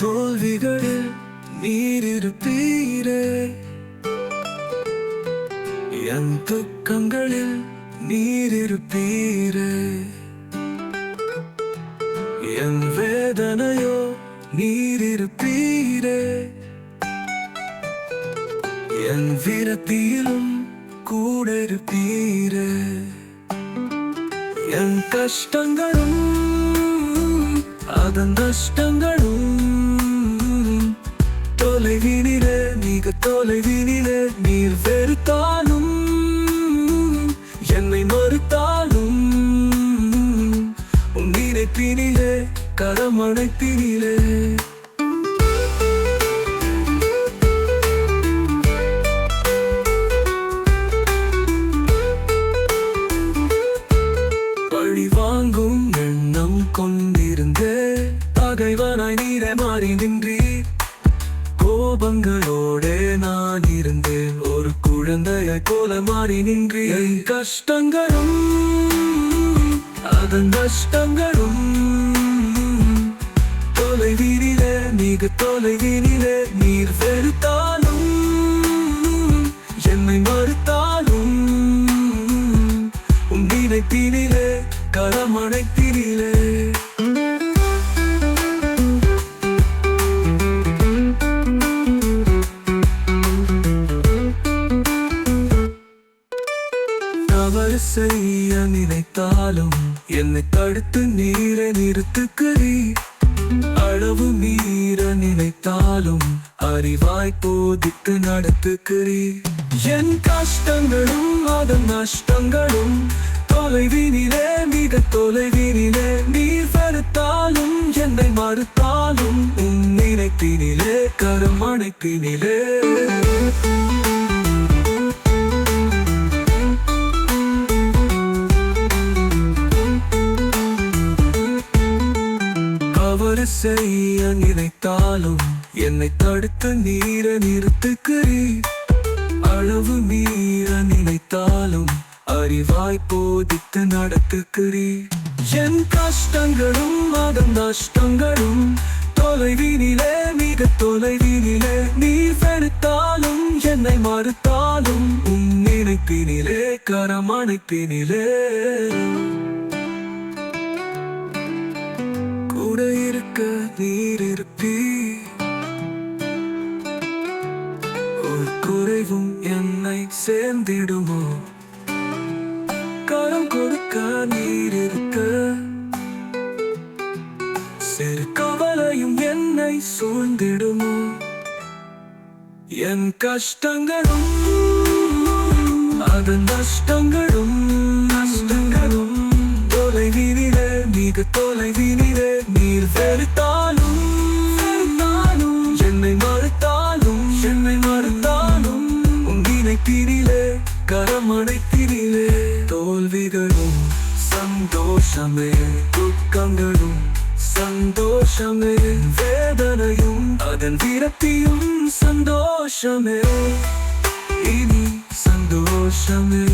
தோல்விகளில் நீர் இருப்பீரே, என் துக்கங்களில் நீர் இருப்பீரே. என் வேதனையோ நீர் இருப்பீரே, என் விரத்தியிலும் கூட இருப்பீரே. என் கஷ்டங்களும் அதன் நஷ்டங்களும் தொலைவினிலே, மிக தொலைவினிலே நீர் வெறுத்தாலும் என்னை மறுத்தாலும் உன் நினைப்பினிலே கரமணைப்பினிலே. பழி வாங்கும் எண்ணம் கொண்டிருந்தே பகைவனாய் நீரே மாறி நின்றீர். கோபங்களோடே நான் இருந்தேன், ஒரு குழந்தையைப் போல மாறி நின்றீர். என் கஷ்டங்களும் அதன் நஷ்டங்களும் தொலைவினிலே, மிக தொலைவினிலே நீர் வெறுத்தாலும் என்னை மறுத்தாலும் உன் நினைப்பினிலே கரமணைப்பினிலே. தவறு செய்ய நினைத்தாலும் என்னை தடுத்து நீரை நிறுத்துக்கிறீர். அளவு மீற நினைத்தாலும் அறிவாய் போதித்து நடத்துக்கிறீர். என் கஷ்டங்களும் அதன் நஷ்டங்களும் தொலைவினிலே, மிக தொலைவினிலே நீர் வெறுத்தாலும் என்னை மறுத்தாலும் உன் நினைப்பினிலே கரமணைப்பினிலே. தவறு செய்ய நினைத்தாலும் என்னை தடுத்து நீரை நிறுத்துக்கிறீர். அளவு மீற நினைத்தாலும் அறிவாய் போதித்து நடத்துக்கிறீர். என் கஷ்டங்களும் அதன் நஷ்டங்களும் தொலைவினிலே, மிக தொலைவினிலே நீர் வெறுத்தாலும் என்னை மறுத்தாலும் உன் நினைப்பினிலே கரமணைப்பினிலே. கூட இருக்க நீர் இருப்பீர், ஒரு குறைவும் என்னை சேர்ந்திடுமோ. கரம் கொடுக்க நீர் இருக்க, சிறு கவலையும் என்னை சூழ்ந்திடுமோ. என் கஷ்டங்களும் அதன் நஷ்டங்களும் தொலைவினிலே, மிக தொலைவினிலே நீர் வெறுத்தாலும் என்னை மறுத்தாலும் உன் நினைப்பினிலே கரமணைப்பினிலே. தோல்விகளும் சந்தோஷமே, துக்கங்களும் சந்தோஷமே, வேதனையும் அதன் விரக்தியும் சந்தோஷமே, இனி சந்தோஷமே.